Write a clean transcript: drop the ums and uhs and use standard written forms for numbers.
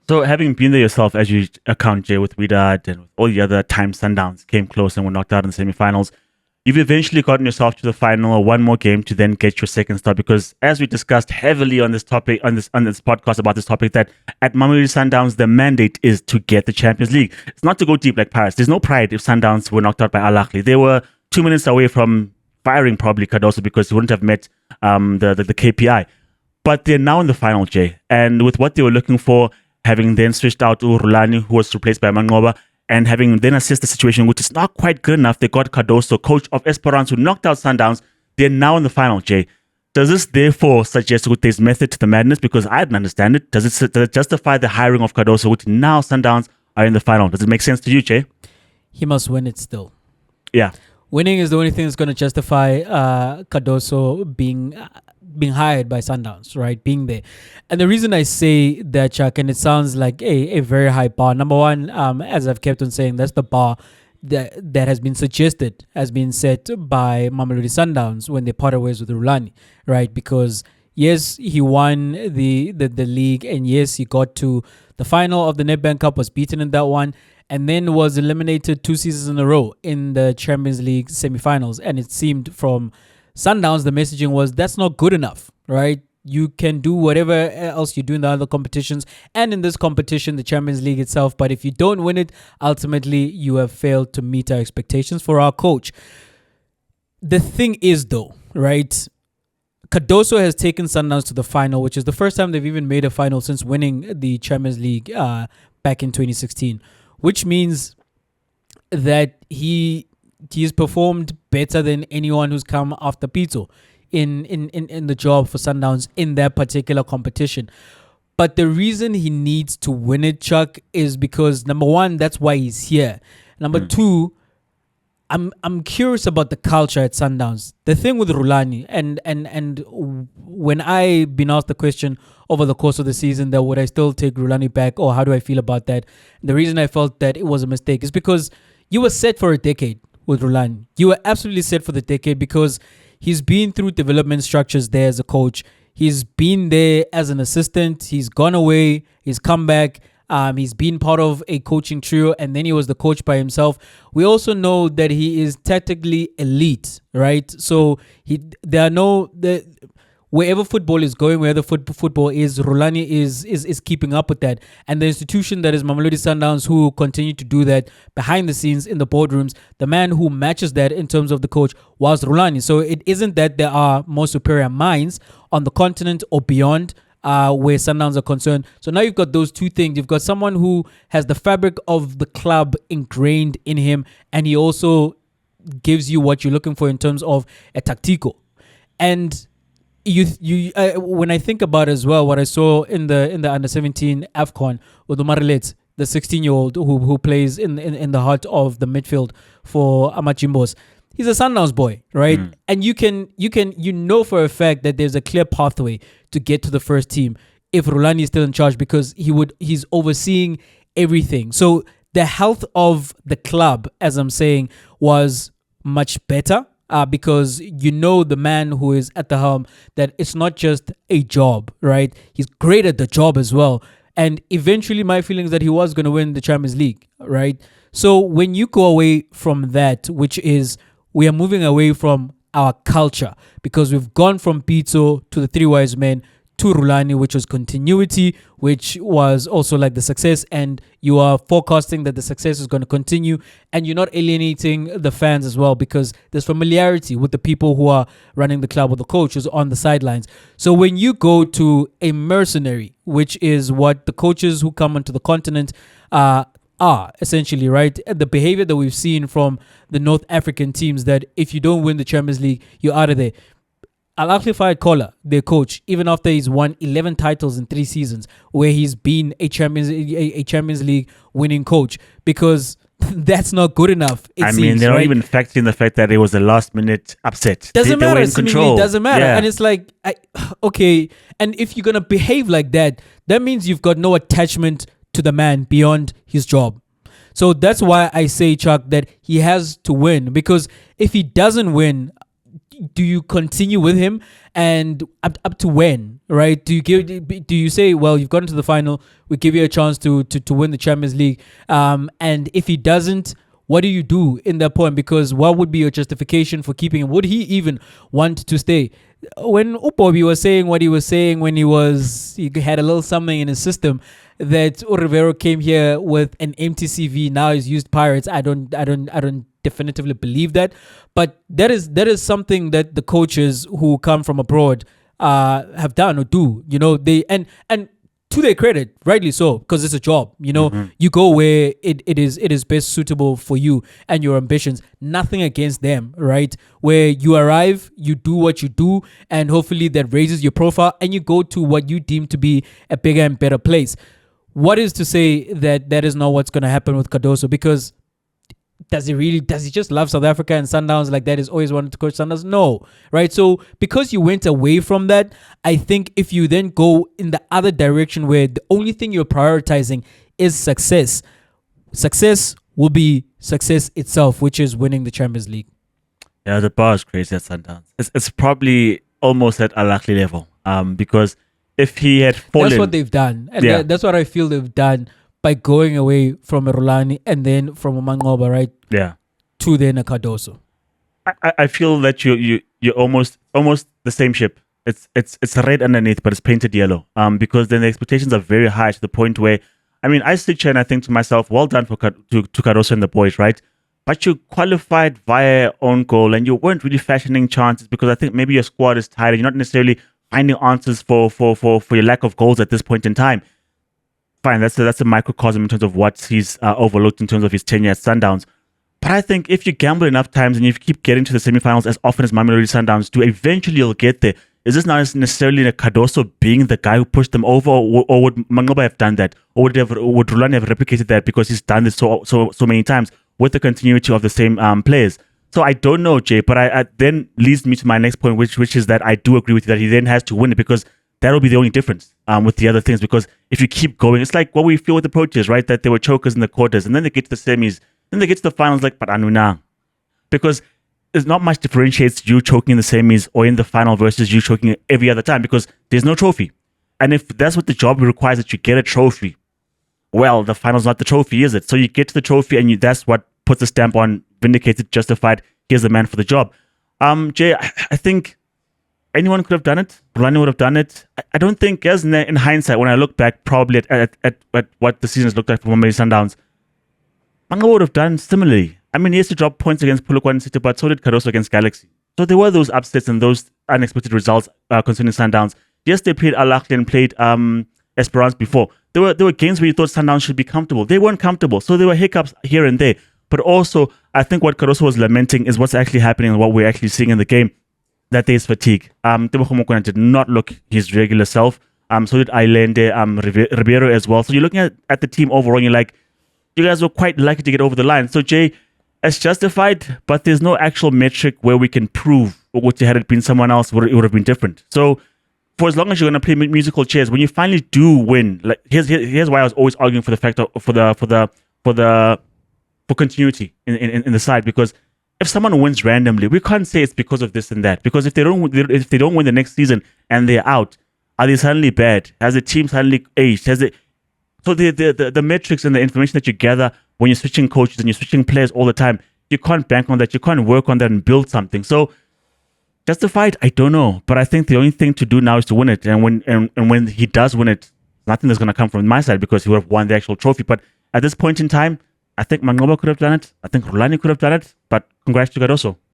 So having been there yourself, as you account, Jay, with Wydad and with all the other times Sundowns came close and were knocked out in the semi-finals, you've eventually gotten yourself to the final or one more game to then get your second start. Because as we discussed heavily on this topic, on this podcast about this topic, that at Mamelodi Sundowns, the mandate is to get the Champions League. It's not to go deep like Paris. There's no pride if Sundowns were knocked out by ahly. They were 2 minutes away from firing probably Cardoso because he wouldn't have met the KPI. But they're now in the final, Jay. And with what they were looking for, having then switched out to Rulani, who was replaced by Mangoba, and having then assessed the situation, which is not quite good enough, they got Cardoso, coach of Esperance, who knocked out Sundowns. They're now in the final, Jay. Does this therefore suggest that there's method to the madness? Because I didn't understand it. Does it justify the hiring of Cardoso, which now Sundowns are in the final? Does it make sense to you, Jay? He must win it still. Yeah. Winning is the only thing that's going to justify Cardoso being hired by Sundowns, right? Being there. And the reason I say that, Chuck, and it sounds like a very high bar. Number one, as I've kept on saying, that's the bar that has been suggested, has been set by Mamelodi Sundowns when they parted ways with Rulani, right? Because yes, he won the league, and yes, he got to the final of the Nedbank Cup, was beaten in that one, and then was eliminated 2 seasons in a row in the Champions League semi-finals. And it seemed from Sundowns, the messaging was that's not good enough, right? You can do whatever else you do in the other competitions and in this competition, the Champions League itself. But if you don't win it, ultimately you have failed to meet our expectations for our coach. The thing is, though, right? Cardoso has taken Sundowns to the final, which is the first time they've even made a final since winning the Champions League back in 2016, which means that he has performed better than anyone who's come after Pito in the job for Sundowns in that particular competition. But the reason he needs to win it, Chuck, is because number one, that's why he's here. Number two, I'm curious about the culture at Sundowns. The thing with Rulani, and when I've been asked the question over the course of the season that would I still take Rulani back or how do I feel about that, the reason I felt that it was a mistake is because you were set for a decade with Rulani. You were absolutely set for the decade because he's been through development structures there as a coach. He's been there as an assistant. He's gone away. He's come back. He's been part of a coaching trio, and then he was the coach by himself. We also know that he is tactically elite, right? So wherever football is going, wherever football is, Rulani is keeping up with that. And the institution that is Mamelodi Sundowns, who continue to do that behind the scenes in the boardrooms, the man who matches that in terms of the coach was Rulani. So it isn't that there are more superior minds on the continent or beyond where Sundowns are concerned. So now you've got those two things. You've got someone who has the fabric of the club ingrained in him, and he also gives you what you're looking for in terms of a tactical. And when I think about as well what I saw in the under-17 AFCON with Umarilets, the 16-year-old who plays in the heart of the midfield for Amachimbos, he's a Sundowns boy, right? And you know for a fact that there's a clear pathway to get to the first team if Rulani is still in charge because he's overseeing everything. So the health of the club, as I'm saying, was much better. Because you know the man who is at the helm, that it's not just a job, right? He's great at the job as well. And eventually my feeling is that he was going to win the Champions League, right? So when you go away from that, which is we are moving away from our culture because we've gone from Pizzo to the Three Wise Men to Rulani, which was continuity, which was also like the success, and you are forecasting that the success is going to continue, and you're not alienating the fans as well because there's familiarity with the people who are running the club or the coach who's on the sidelines. So when you go to a mercenary, which is what the coaches who come onto the continent are essentially, right? The behavior that we've seen from the North African teams, that if you don't win the Champions League, you're out of there. Ahly fired Kola, their coach, even after he's won 11 titles in 3 seasons, where he's been a Champions League winning coach, because that's not good enough. They're not even factoring the fact that it was a last-minute upset. Doesn't matter. They were in control. Doesn't matter. Yeah. And it's like, okay, and if you're gonna behave like that, that means you've got no attachment to the man beyond his job. So that's why I say, Chuck, that he has to win, because if he doesn't win, do you continue with him, and up to when, right? Do you say, well, you've gotten to the final, we give you a chance to win the Champions League, and if he doesn't, what do you do in that point? Because what would be your justification for keeping him? Would he even want to stay? When Upobi was saying what he was saying, when he had a little something in his system, that Rivero came here with an empty CV, now he's used Pirates. I don't definitively believe that, but that is something that the coaches who come from abroad have done or do. They and to their credit, rightly so, because it's a job. You go where it is best suitable for you and your ambitions. Nothing against them, right? Where you arrive, you do what you do, and hopefully that raises your profile, and you go to what you deem to be a bigger and better place. What is to say that is not what's going to happen with Cardoso? Because does he just love South Africa and Sundowns like that? He's always wanted to coach Sundowns? No, right? So because you went away from that, I think if you then go in the other direction where the only thing you're prioritizing is success will be success itself, which is winning the Champions League. Yeah, the bar is crazy at Sundowns. It's probably almost at ahly level. Because if he had fallen, that's what they've done, and that's what I feel they've done by going away from Rulani and then from Mangoba, right? Yeah. To then a Cardoso. I feel that you're almost the same ship. It's red underneath, but it's painted yellow. Because then the expectations are very high to the point where, I sit here and I think to myself, well done to Cardoso and the boys, right? But you qualified via own goal and you weren't really fashioning chances because I think maybe your squad is tired and you're not necessarily finding answers for your lack of goals at this point in time. Fine, that's a microcosm in terms of what he's overlooked in terms of his tenure at Sundowns. But I think if you gamble enough times and you keep getting to the semifinals as often as Mamelodi Sundowns do, eventually you'll get there. Is this not necessarily Cardoso being the guy who pushed them over, or would Mangoba have done that, or would Rulani have replicated that because he's done this so many times with the continuity of the same players? So I don't know, Jay, but I then leads me to my next point, which is that I do agree with you that he then has to win it because that will be the only difference with the other things. Because if you keep going, it's like what we feel with the Proteas, right? That they were chokers in the quarters, and then they get to the semis, then they get to the finals, like, but Anuna. Because there's not much differentiates you choking in the semis or in the final versus you choking every other time because there's no trophy. And if that's what the job requires, that you get a trophy, well, the final's not the trophy, is it? So you get to the trophy and that's what puts a stamp on vindicated, justified, here's the man for the job. Jay, I think anyone could have done it. Rulani would have done it. I don't think, as in hindsight, when I look back probably at what the season has looked like for Mamelodi Sundowns, Manga would have done similarly. He has to drop points against Polokwane City, but so did Cardoso against Galaxy. So there were those upsets and those unexpected results concerning Sundowns. Yes, they played ahly and played Esperance before. There were games where you thought Sundowns should be comfortable. They weren't comfortable. So there were hiccups here and there. But also, I think what Cardoso was lamenting is what's actually happening and what we're actually seeing in the game. That there is fatigue. Mngqithi Mokwena did not look his regular self. So did Ailende, Ribeiro as well. So you're looking at the team overall and you're like, you guys were quite lucky to get over the line. So Jay, it's justified, but there's no actual metric where we can prove what had it been someone else, it would have been different. So for as long as you're going to play musical chairs, when you finally do win, like here's why I was always arguing for the fact for continuity in the side, because if someone wins randomly, we can't say it's because of this and that. Because if they don't win the next season and they're out, are they suddenly bad? Has the team suddenly aged? So the metrics and the information that you gather when you're switching coaches and you're switching players all the time, you can't bank on that. You can't work on that and build something. So justified, I don't know. But I think the only thing to do now is to win it. And when he does win it, nothing is going to come from my side because he would have won the actual trophy. But at this point in time, I think Mangoba could have done it. I think Rulani could have done it. But congrats to Cardoso.